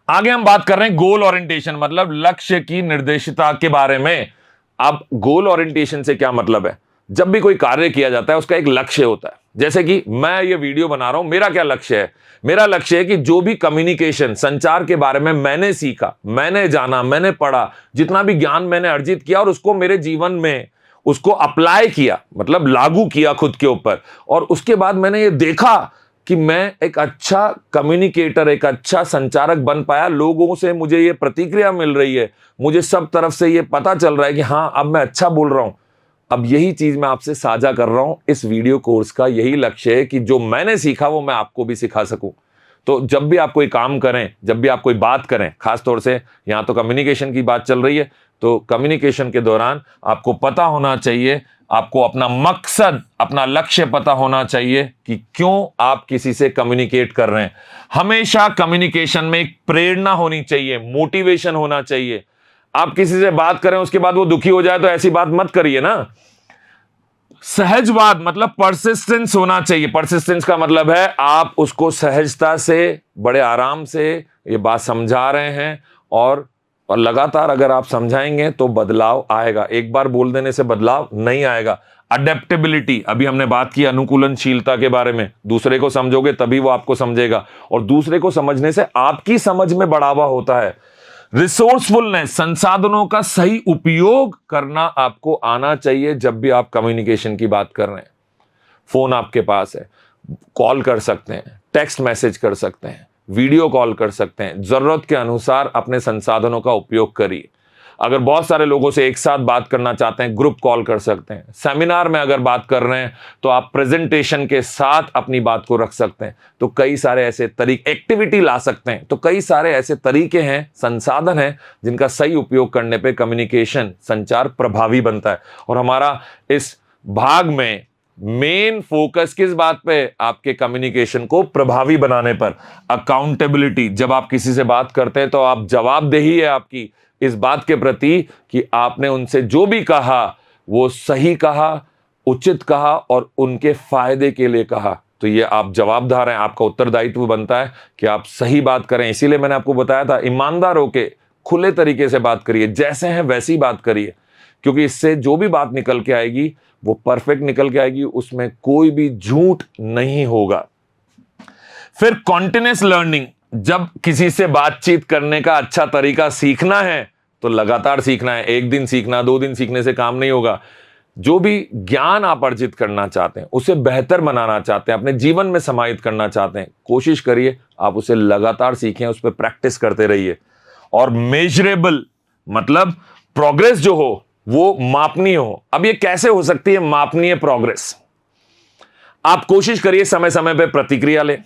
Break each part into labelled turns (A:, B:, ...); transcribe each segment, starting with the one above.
A: आगे हम बात कर रहे हैं गोल ओरिएंटेशन, मतलब लक्ष्य की निर्देशिता के बारे में। अब गोल ओरिएंटेशन से क्या मतलब है? जब भी कोई कार्य किया जाता है उसका एक लक्ष्य होता है। जैसे कि मैं ये वीडियो बना रहा हूं, मेरा क्या लक्ष्य है? मेरा लक्ष्य है कि जो भी कम्युनिकेशन, संचार के बारे में मैंने सीखा, मैंने जाना, मैंने पढ़ा, जितना भी ज्ञान मैंने अर्जित किया और उसको मेरे जीवन में उसको अप्लाई किया, मतलब लागू किया खुद के ऊपर, और उसके बाद मैंने ये देखा कि मैं एक अच्छा कम्युनिकेटर, एक अच्छा संचारक बन पाया, लोगों से मुझे ये प्रतिक्रिया मिल रही है, मुझे सब तरफ से ये पता चल रहा है कि हाँ अब मैं अच्छा बोल रहा हूं। अब यही चीज मैं आपसे साझा कर रहा हूं। इस वीडियो कोर्स का यही लक्ष्य है कि जो मैंने सीखा वो मैं आपको भी सिखा सकूं। तो जब भी आप कोई काम करें, जब भी आप कोई बात करें, खासतौर से यहां तो कम्युनिकेशन की बात चल रही है, तो कम्युनिकेशन के दौरान आपको पता होना चाहिए, आपको अपना मकसद, अपना लक्ष्य पता होना चाहिए कि क्यों आप किसी से कम्युनिकेट कर रहे हैं। हमेशा कम्युनिकेशन में एक प्रेरणा होनी चाहिए, मोटिवेशन होना चाहिए। आप किसी से बात करें उसके बाद वो दुखी हो जाए तो ऐसी बात मत करिए ना। सहजवाद मतलब परसिस्टेंस होना चाहिए। परसिस्टेंस का मतलब है आप उसको सहजता से, बड़े आराम से ये बात समझा रहे हैं, और लगातार अगर आप समझाएंगे तो बदलाव आएगा। एक बार बोल देने से बदलाव नहीं आएगा। अडेप्टेबिलिटी, अभी हमने बात की अनुकूलनशीलता के बारे में। दूसरे को समझोगे तभी वो आपको समझेगा, और दूसरे को समझने से आपकी समझ में बढ़ावा होता है। रिसोर्सफुलनेस, संसाधनों का सही उपयोग करना आपको आना चाहिए। जब भी आप कम्युनिकेशन की बात कर रहे हैं, फोन आपके पास है, कॉल कर सकते हैं, टेक्स्ट मैसेज कर सकते हैं, वीडियो कॉल कर सकते हैं। जरूरत के अनुसार अपने संसाधनों का उपयोग करिए। अगर बहुत सारे लोगों से एक साथ बात करना चाहते हैं, ग्रुप कॉल कर सकते हैं। सेमिनार में अगर बात कर रहे हैं तो आप प्रेजेंटेशन के साथ अपनी बात को रख सकते हैं। तो कई सारे ऐसे तरीके, एक्टिविटी ला सकते हैं। तो कई सारे ऐसे तरीके हैं, संसाधन हैं, जिनका सही उपयोग करने पे कम्युनिकेशन, संचार प्रभावी बनता है। और हमारा इस भाग में मेन फोकस किस बात पे? आपके कम्युनिकेशन को प्रभावी बनाने पर। अकाउंटेबिलिटी, जब आप किसी से बात करते हैं तो आप जवाबदेही है आपकी इस बात के प्रति कि आपने उनसे जो भी कहा वो सही कहा, उचित कहा और उनके फायदे के लिए कहा। तो ये आप जवाबदार हैं, आपका उत्तरदायित्व बनता है कि आप सही बात करें। इसीलिए मैंने आपको बताया था, ईमानदार होके खुले तरीके से बात करिए, जैसे हैं वैसी बात करिए, क्योंकि इससे जो भी बात निकल के आएगी वो परफेक्ट निकल के आएगी, उसमें कोई भी झूठ नहीं होगा। फिर कॉन्टिन्यूअस लर्निंग, जब किसी से बातचीत करने का अच्छा तरीका सीखना है तो लगातार सीखना है। एक दिन सीखना, 2 दिन सीखने से काम नहीं होगा। जो भी ज्ञान आप अर्जित करना चाहते हैं, उसे बेहतर बनाना चाहते हैं, अपने जीवन में समाहित करना चाहते हैं, कोशिश करिए आप उसे लगातार सीखें, उस पर प्रैक्टिस करते रहिए। और मेजरेबल मतलब प्रोग्रेस जो हो वो मापनीय हो। अब ये कैसे हो सकती है मापनीय प्रोग्रेस? आप कोशिश करिए समय समय पे प्रतिक्रिया लें।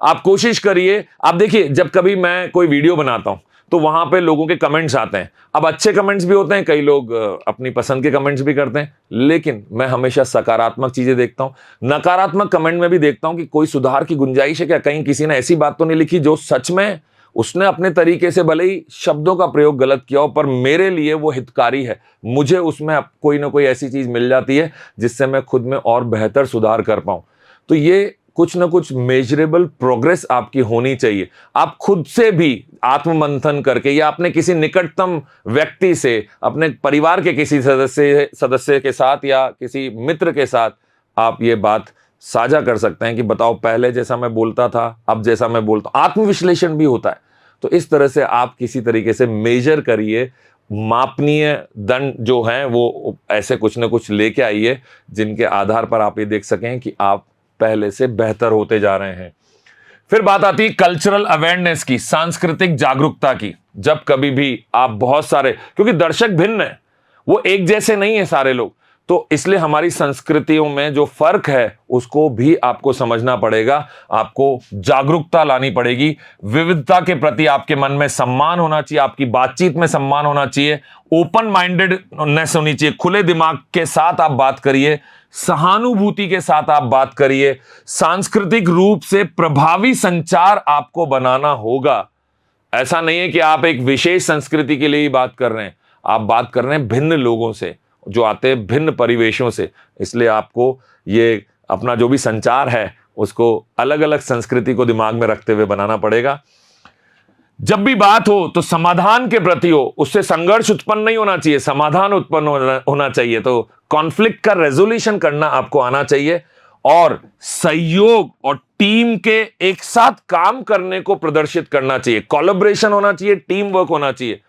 A: आप कोशिश करिए, आप देखिए जब कभी मैं कोई वीडियो बनाता हूं तो वहां पे लोगों के कमेंट्स आते हैं। अब अच्छे कमेंट्स भी होते हैं, कई लोग अपनी पसंद के कमेंट्स भी करते हैं, लेकिन मैं हमेशा सकारात्मक चीजें देखता हूं। नकारात्मक कमेंट में भी देखता हूं कि कोई सुधार की गुंजाइश है क्या, कहीं किसी ने ऐसी बात तो नहीं लिखी जो सच में उसने अपने तरीके से भले ही शब्दों का प्रयोग गलत किया हो, पर मेरे लिए वो हितकारी है। मुझे उसमें कोई ना कोई ऐसी चीज मिल जाती है जिससे मैं खुद में और बेहतर सुधार कर पाऊं। तो ये कुछ ना कुछ मेजरेबल प्रोग्रेस आपकी होनी चाहिए। आप खुद से भी आत्ममंथन करके या अपने किसी निकटतम व्यक्ति से, अपने परिवार के किसी सदस्य के साथ या किसी मित्र के साथ आप ये बात साझा कर सकते हैं कि बताओ पहले जैसा मैं बोलता था, अब जैसा मैं बोलता हूं। आत्मविश्लेषण भी होता है। तो इस तरह से आप किसी तरीके से मेजर करिए, मापनीय दंड जो हैं वो ऐसे कुछ ना कुछ लेके आइए जिनके आधार पर आप ये देख सकें कि आप पहले से बेहतर होते जा रहे हैं। फिर बात आती है कल्चरल अवेयरनेस की, सांस्कृतिक जागरूकता की। जब कभी भी आप बहुत सारे, क्योंकि दर्शक भिन्न है, वो एक जैसे नहीं है सारे लोग, तो इसलिए हमारी संस्कृतियों में जो फर्क है उसको भी आपको समझना पड़ेगा, आपको जागरूकता लानी पड़ेगी। विविधता के प्रति आपके मन में सम्मान होना चाहिए, आपकी बातचीत में सम्मान होना चाहिए, ओपन माइंडेडनेस होनी चाहिए, खुले दिमाग के साथ आप बात करिए, सहानुभूति के साथ आप बात करिए। सांस्कृतिक रूप से प्रभावी संचार आपको बनाना होगा। ऐसा नहीं है कि आप एक विशेष संस्कृति के लिए ही बात कर रहे हैं, आप बात कर रहे हैं भिन्न लोगों से जो आते हैं भिन्न परिवेशों से। इसलिए आपको ये अपना जो भी संचार है उसको अलग अलग संस्कृति को दिमाग में रखते हुए बनाना पड़ेगा। जब भी बात हो तो समाधान के प्रति हो, उससे संघर्ष उत्पन्न नहीं होना चाहिए, समाधान उत्पन्न होना चाहिए। तो कॉन्फ्लिक्ट का रेजोल्यूशन करना आपको आना चाहिए और सहयोग और टीम के एक साथ काम करने को प्रदर्शित करना चाहिए। कोलैबोरेशन होना चाहिए, टीम वर्क होना चाहिए।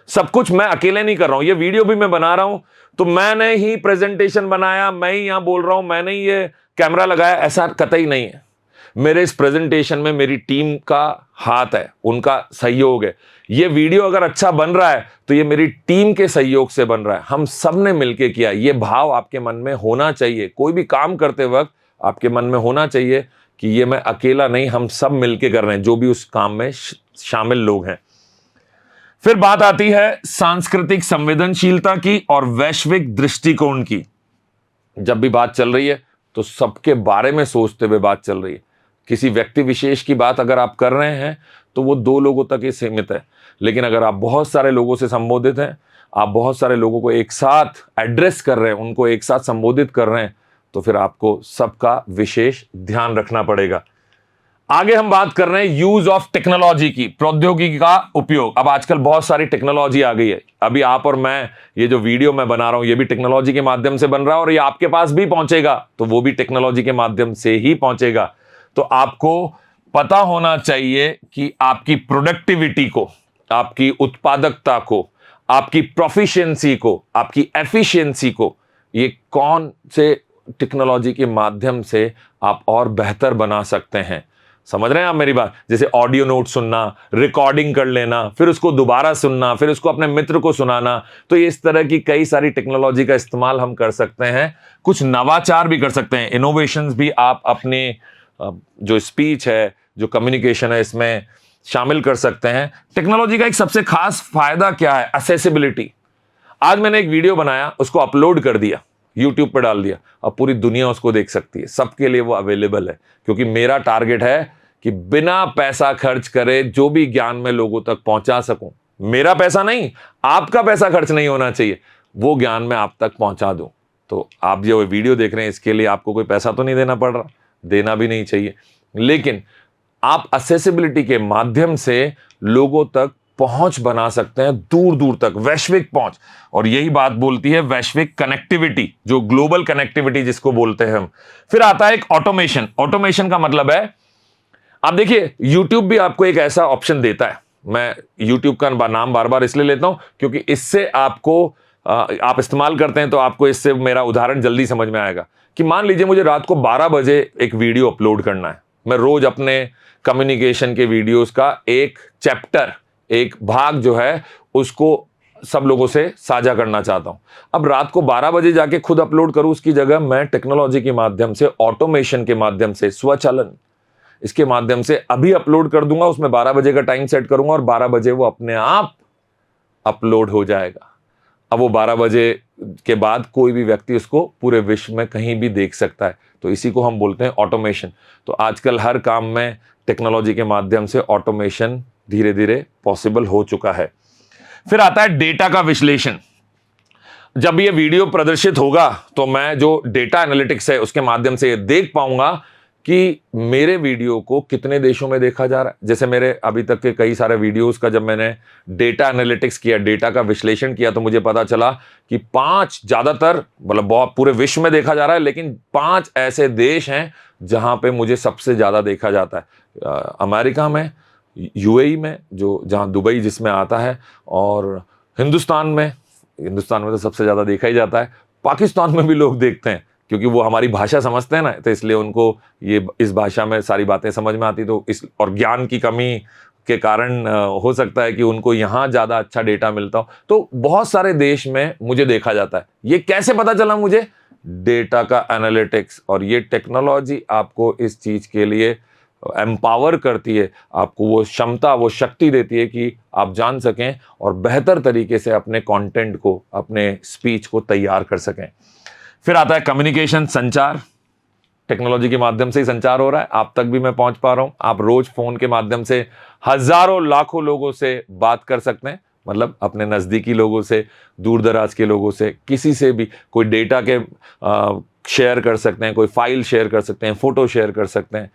A: सब कुछ मैं अकेले नहीं कर रहा हूं, ये वीडियो भी मैं बना रहा हूं तो मैंने ही प्रेजेंटेशन बनाया, मैं ही यहां बोल रहा हूं, मैंने ही ये कैमरा लगाया, ऐसा कतई नहीं है। मेरे इस प्रेजेंटेशन में मेरी टीम का हाथ है, उनका सहयोग है। ये वीडियो अगर अच्छा बन रहा है तो ये मेरी टीम के सहयोग से बन रहा है, हम सब ने मिलकर किया। ये भाव आपके मन में होना चाहिए, कोई भी काम करते वक्त आपके मन में होना चाहिए कि ये मैं अकेला नहीं, हम सब मिलकर कर रहे हैं, जो भी उस काम में शामिल लोग हैं। फिर बात आती है सांस्कृतिक संवेदनशीलता की और वैश्विक दृष्टिकोण की। जब भी बात चल रही है तो सबके बारे में सोचते हुए बात चल रही है। किसी व्यक्ति विशेष की बात अगर आप कर रहे हैं तो वो 2 लोगों तक ही सीमित है, लेकिन अगर आप बहुत सारे लोगों से संबोधित हैं, आप बहुत सारे लोगों को एक साथ एड्रेस कर रहे हैं, उनको एक साथ संबोधित कर रहे हैं, तो फिर आपको सबका विशेष ध्यान रखना पड़ेगा। आगे हम बात कर रहे हैं यूज ऑफ टेक्नोलॉजी की, प्रौद्योगिकी का उपयोग। अब आजकल बहुत सारी टेक्नोलॉजी आ गई है। अभी आप और मैं, ये जो वीडियो मैं बना रहा हूं, ये भी टेक्नोलॉजी के माध्यम से बन रहा है और ये आपके पास भी पहुंचेगा तो वो भी टेक्नोलॉजी के माध्यम से ही पहुंचेगा। तो आपको पता होना चाहिए कि आपकी प्रोडक्टिविटी को, आपकी उत्पादकता को, आपकी प्रोफिशिएंसी को, आपकी एफिशिएंसी को, ये कौन से टेक्नोलॉजी के माध्यम से आप और बेहतर बना सकते हैं। समझ रहे हैं आप मेरी बात? जैसे ऑडियो नोट सुनना, रिकॉर्डिंग कर लेना, फिर उसको दोबारा सुनना, फिर उसको अपने मित्र को सुनाना। तो ये इस तरह की कई सारी टेक्नोलॉजी का इस्तेमाल हम कर सकते हैं। कुछ नवाचार भी कर सकते हैं, इनोवेशंस भी आप अपने जो स्पीच है, जो कम्युनिकेशन है, इसमें शामिल कर सकते हैं। टेक्नोलॉजी का एक सबसे खास फायदा क्या है? एक्सेसिबिलिटी। आज मैंने एक वीडियो बनाया, उसको अपलोड कर दिया, यूट्यूब पर डाल दिया, अब पूरी दुनिया उसको देख सकती है, सबके लिए वो अवेलेबल है। क्योंकि मेरा टारगेट है कि बिना पैसा खर्च करे जो भी ज्ञान मैं लोगों तक पहुंचा सकूं। मेरा पैसा नहीं, आपका पैसा खर्च नहीं होना चाहिए, वो ज्ञान मैं आप तक पहुंचा दूं। तो आप जो वीडियो देख रहे हैं, इसके लिए आपको कोई पैसा तो नहीं देना पड़ रहा, देना भी नहीं चाहिए, लेकिन आप एक्सेसिबिलिटी के माध्यम से लोगों तक पहुंच बना सकते हैं, दूर दूर तक, वैश्विक पहुंच। और यही बात बोलती है वैश्विक कनेक्टिविटी, जो ग्लोबल कनेक्टिविटी जिसको बोलते हैं हम। फिर आता है एक ऑटोमेशन। ऑटोमेशन का मतलब है, आप देखिए, YouTube भी आपको एक ऐसा ऑप्शन देता है। मैं YouTube का नाम बार बार इसलिए लेता हूं क्योंकि इससे आपको आप इस्तेमाल करते हैं तो आपको इससे मेरा उदाहरण जल्दी समझ में आएगा। कि मान लीजिए मुझे रात को 12 बजे एक वीडियो अपलोड करना है। मैं रोज अपने कम्युनिकेशन के वीडियोस का एक चैप्टर, एक भाग जो है, उसको सब लोगों से साझा करना चाहता हूं। अब रात को 12 बजे जाके खुद अपलोड करूं, उसकी जगह मैं टेक्नोलॉजी के माध्यम से, ऑटोमेशन के माध्यम से, स्वचालन, इसके माध्यम से अभी अपलोड कर दूंगा। उसमें 12 बजे का टाइम सेट करूंगा और 12 बजे वो अपने आप अपलोड हो जाएगा। अब वो 12 बजे के बाद कोई भी व्यक्ति उसको पूरे विश्व में कहीं भी देख सकता है। तो इसी को हम बोलते हैं ऑटोमेशन। तो आजकल हर काम में टेक्नोलॉजी के माध्यम से ऑटोमेशन धीरे धीरे पॉसिबल हो चुका है। फिर आता है डेटा का विश्लेषण। जब ये वीडियो प्रदर्शित होगा तो मैं जो डेटा एनालिटिक्स है उसके माध्यम से ये देख पाऊंगा कि मेरे वीडियो को कितने देशों में देखा जा रहा है। जैसे मेरे अभी तक के कई सारे वीडियोस का जब मैंने डेटा एनालिटिक्स किया, डेटा का विश्लेषण किया, तो मुझे पता चला कि 5 ज्यादातर, मतलब बहुत पूरे विश्व में देखा जा रहा है, लेकिन 5 ऐसे देश हैं जहां पे मुझे सबसे ज्यादा देखा जाता है। अमेरिका में, यूएई में, जो जहां दुबई जिसमें आता है, और हिंदुस्तान में तो सबसे ज्यादा देखा ही जाता है। पाकिस्तान में भी लोग देखते हैं क्योंकि वो हमारी भाषा समझते हैं ना, तो इसलिए उनको ये इस भाषा में सारी बातें समझ में आती। तो इस और ज्ञान की कमी के कारण हो सकता है कि उनको यहाँ ज़्यादा अच्छा डेटा मिलता हो। तो बहुत सारे देश में मुझे देखा जाता है। ये कैसे पता चला मुझे? डेटा का एनालिटिक्स। और ये टेक्नोलॉजी आपको इस चीज़ के लिए एम्पावर करती है, आपको वो क्षमता, वो शक्ति देती है कि आप जान सकें और बेहतर तरीके से अपने कंटेंट को, अपने स्पीच को तैयार कर सकें। फिर आता है कम्युनिकेशन, संचार। टेक्नोलॉजी के माध्यम से ही संचार हो रहा है, आप तक भी मैं पहुंच पा रहा हूं। आप रोज फोन के माध्यम से हजारों लाखों लोगों से बात कर सकते हैं, मतलब अपने नजदीकी लोगों से, दूर दराज के लोगों से, किसी से भी कोई डेटा के शेयर कर सकते हैं, कोई फाइल शेयर कर सकते हैं, फोटो शेयर कर सकते हैं।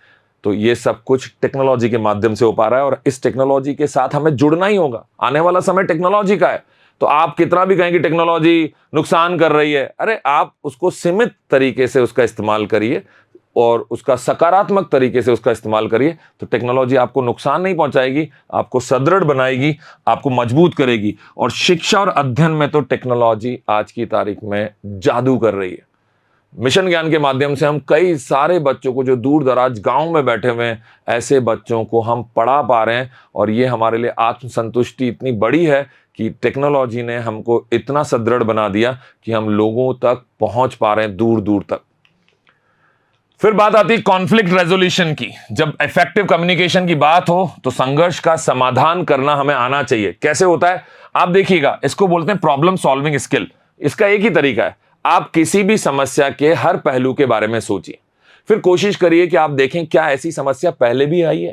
A: तो ये सब कुछ टेक्नोलॉजी के माध्यम से हो पा रहा है और इस टेक्नोलॉजी के साथ हमें जुड़ना ही होगा। आने वाला समय टेक्नोलॉजी का है, तो आप कितना भी कहें कि टेक्नोलॉजी नुकसान कर रही है, अरे आप उसको सीमित तरीके से उसका इस्तेमाल करिए और उसका सकारात्मक तरीके से उसका इस्तेमाल करिए, तो टेक्नोलॉजी आपको नुकसान नहीं पहुंचाएगी, आपको सुदृढ़ बनाएगी, आपको मजबूत करेगी। और शिक्षा और अध्ययन में तो टेक्नोलॉजी आज की तारीख में जादू कर रही है। मिशन ज्ञान के माध्यम से हम कई सारे बच्चों को जो दूर दराज गांव में बैठे हुए हैं, ऐसे बच्चों को हम पढ़ा पा रहे हैं और ये हमारे लिए आत्मसंतुष्टि इतनी बड़ी है कि टेक्नोलॉजी ने हमको इतना सुदृढ़ बना दिया कि हम लोगों तक पहुंच पा रहे हैं, दूर दूर तक। फिर बात आती है कॉन्फ्लिक्ट रेजोल्यूशन की। जब इफेक्टिव कम्युनिकेशन की बात हो तो संघर्ष का समाधान करना हमें आना चाहिए। कैसे होता है आप देखिएगा, इसको बोलते हैं प्रॉब्लम सॉल्विंग स्किल। इसका एक ही तरीका है, आप किसी भी समस्या के हर पहलू के बारे में सोचिए, फिर कोशिश करिए कि आप देखें क्या ऐसी समस्या पहले भी आई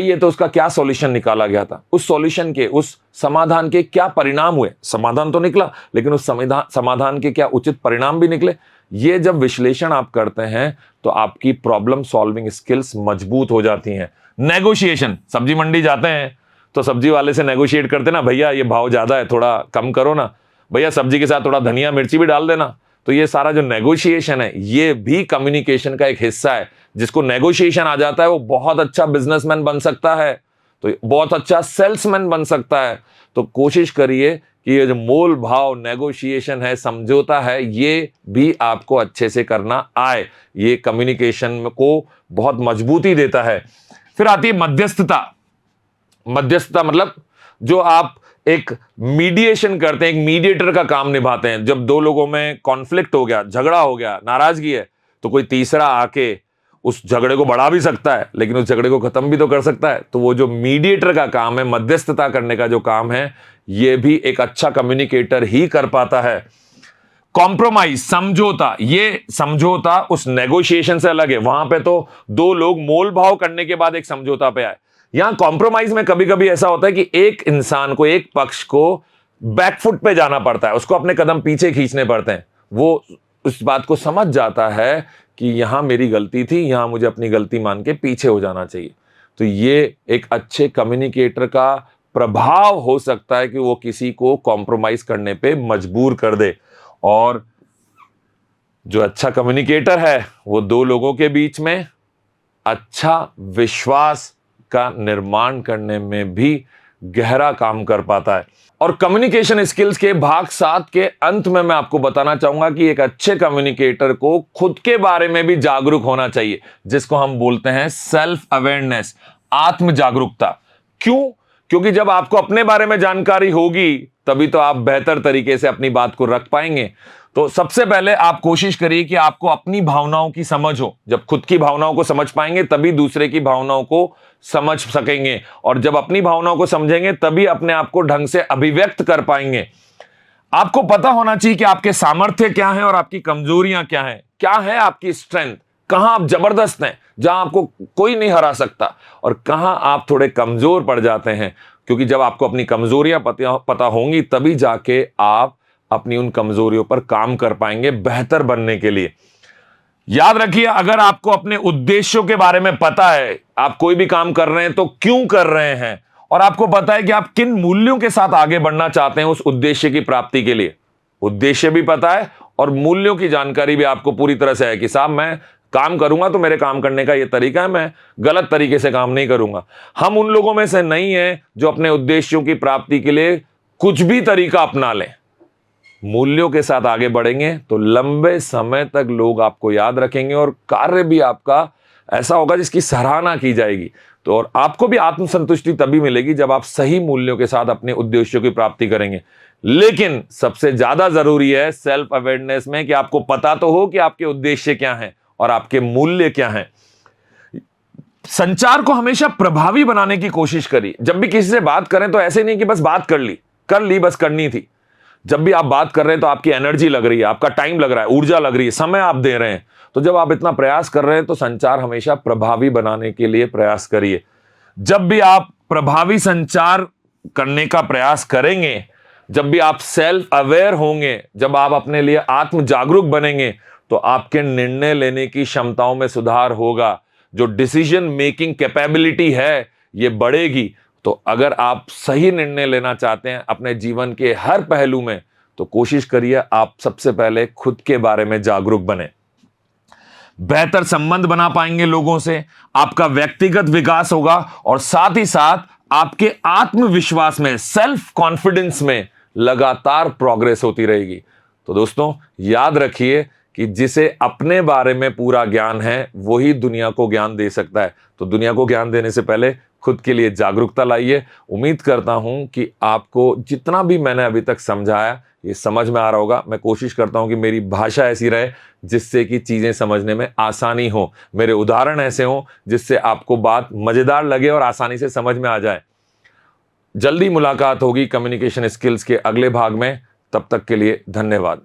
A: है तो उसका क्या सॉल्यूशन निकाला गया था, उस सॉल्यूशन के, उस समाधान के क्या परिणाम हुए। समाधान तो निकला, लेकिन उस समाधान के क्या उचित परिणाम भी निकले। ये जब विश्लेषण आप करते हैं तो आपकी प्रॉब्लम सॉल्विंग स्किल्स मजबूत हो जाती हैं। नेगोशिएशन, सब्जी मंडी जाते हैं तो सब्जी वाले से नेगोशिएट करते ना, भैया ये भाव ज्यादा है, थोड़ा कम करो ना, भैया सब्जी के साथ थोड़ा धनिया मिर्ची भी डाल देना। तो ये सारा जो नेगोशिएशन है ये भी कम्युनिकेशन का एक हिस्सा है। जिसको नेगोशिएशन आ जाता है वो बहुत अच्छा बिजनेसमैन बन सकता है, तो बहुत अच्छा सेल्समैन बन सकता है। तो कोशिश करिए कि ये जो मोल भाव नेगोशिएशन है, समझौता है, ये भी आपको अच्छे से करना आए। ये कम्युनिकेशन को बहुत मजबूती देता है। फिर आती है मध्यस्थता। मध्यस्थता मतलब जो आप एक मीडिएशन करते हैं, एक मीडिएटर का काम निभाते हैं। जब दो लोगों में कॉन्फ्लिक्ट हो गया, झगड़ा हो गया, नाराजगी है, तो कोई तीसरा आके उस झगड़े को बढ़ा भी सकता है, लेकिन उस झगड़े को खत्म भी तो कर सकता है। तो वो जो मीडिएटर का काम है, मध्यस्थता करने का जो काम है, ये भी एक अच्छा कम्युनिकेटर ही कर पाता है। कॉम्प्रोमाइज, समझौता, ये समझौता उस नेगोशिएशन से अलग है। वहां पे तो दो लोग मोल भाव करने के बाद एक समझौता पे आए। यहां कॉम्प्रोमाइज में कभी कभी ऐसा होता है कि एक इंसान को, एक पक्ष को बैकफुट पे जाना पड़ता है, उसको अपने कदम पीछे खींचने पड़ते हैं। वो उस बात को समझ जाता है कि यहां मेरी गलती थी, यहां मुझे अपनी गलती मान के पीछे हो जाना चाहिए। तो ये एक अच्छे कम्युनिकेटर का प्रभाव हो सकता है कि वो किसी को कॉम्प्रोमाइज करने पे मजबूर कर दे। और जो अच्छा कम्युनिकेटर है वो दो लोगों के बीच में अच्छा विश्वास का निर्माण करने में भी गहरा काम कर पाता है। और कम्युनिकेशन स्किल्स के भाग 7 के अंत में मैं आपको बताना चाहूंगा कि एक अच्छे कम्युनिकेटर को खुद के बारे में भी जागरूक होना चाहिए, जिसको हम बोलते हैं सेल्फ अवेयरनेस, आत्म जागरूकता। क्यों? क्योंकि जब आपको अपने बारे में जानकारी होगी तभी तो आप बेहतर तरीके से अपनी बात को रख पाएंगे। तो सबसे पहले आप कोशिश करिए कि आपको अपनी भावनाओं की समझ हो। जब खुद की भावनाओं को समझ पाएंगे तभी दूसरे की भावनाओं को समझ सकेंगे, और जब अपनी भावनाओं को समझेंगे तभी अपने आप को ढंग से अभिव्यक्त कर पाएंगे। आपको पता होना चाहिए कि आपके सामर्थ्य क्या हैं और आपकी कमजोरियां क्या हैं, क्या है आपकी स्ट्रेंथ, कहां आप जबरदस्त हैं, जहां आपको कोई नहीं हरा सकता, और कहां आप थोड़े कमजोर पड़ जाते हैं। क्योंकि जब आपको अपनी कमजोरियां पता होंगी तभी जाके आप अपनी उन कमजोरियों पर काम कर पाएंगे बेहतर बनने के लिए। याद रखिए, अगर आपको अपने उद्देश्यों के बारे में पता है, आप कोई भी काम कर रहे हैं तो क्यों कर रहे हैं, और आपको पता है कि आप किन मूल्यों के साथ आगे बढ़ना चाहते हैं उस उद्देश्य की प्राप्ति के लिए, उद्देश्य भी पता है और मूल्यों की जानकारी भी आपको पूरी तरह से है कि साहब मैं काम करूंगा तो मेरे काम करने का ये तरीका है, मैं गलत तरीके से काम नहीं करूंगा। हम उन लोगों में से नहीं है जो अपने उद्देश्यों की प्राप्ति के लिए कुछ भी तरीका अपना लें। मूल्यों के साथ आगे बढ़ेंगे तो लंबे समय तक लोग आपको याद रखेंगे और कार्य भी आपका ऐसा होगा जिसकी सराहना की जाएगी। तो और आपको भी आत्मसंतुष्टि तभी मिलेगी जब आप सही मूल्यों के साथ अपने उद्देश्यों की प्राप्ति करेंगे। लेकिन सबसे ज्यादा जरूरी है सेल्फ अवेयरनेस में कि आपको पता तो हो कि आपके उद्देश्य क्या हैं और आपके मूल्य क्या हैं। संचार को हमेशा प्रभावी बनाने की कोशिश करिए। जब भी किसी से बात करें तो ऐसे नहीं कि बस बात कर ली बस करनी थी। जब भी आप बात कर रहे हैं तो आपकी एनर्जी लग रही है, आपका टाइम लग रहा है, ऊर्जा लग रही है, समय आप दे रहे हैं। तो जब आप इतना प्रयास कर रहे हैं तो संचार हमेशा प्रभावी बनाने के लिए प्रयास करिए। जब भी आप प्रभावी संचार करने का प्रयास करेंगे, जब भी आप सेल्फ अवेयर होंगे, जब आप अपने लिए आत्म जागरूक बनेंगे, तो आपके निर्णय लेने की क्षमताओं में सुधार होगा। जो डिसीजन मेकिंग कैपेबिलिटी है ये बढ़ेगी। तो अगर आप सही निर्णय लेना चाहते हैं अपने जीवन के हर पहलू में, तो कोशिश करिए आप सबसे पहले खुद के बारे में जागरूक बने। बेहतर संबंध बना पाएंगे लोगों से, आपका व्यक्तिगत विकास होगा और साथ ही साथ आपके आत्मविश्वास में, सेल्फ कॉन्फिडेंस में लगातार प्रोग्रेस होती रहेगी। तो दोस्तों याद रखिए कि जिसे अपने बारे में पूरा ज्ञान है वही दुनिया को ज्ञान दे सकता है। तो दुनिया को ज्ञान देने से पहले खुद के लिए जागरूकता लाइए। उम्मीद करता हूं कि आपको जितना भी मैंने अभी तक समझाया ये समझ में आ रहा होगा। मैं कोशिश करता हूं कि मेरी भाषा ऐसी रहे जिससे कि चीजें समझने में आसानी हो, मेरे उदाहरण ऐसे हों जिससे आपको बात मजेदार लगे और आसानी से समझ में आ जाए। जल्दी मुलाकात होगी कम्युनिकेशन स्किल्स के अगले भाग में। तब तक के लिए धन्यवाद।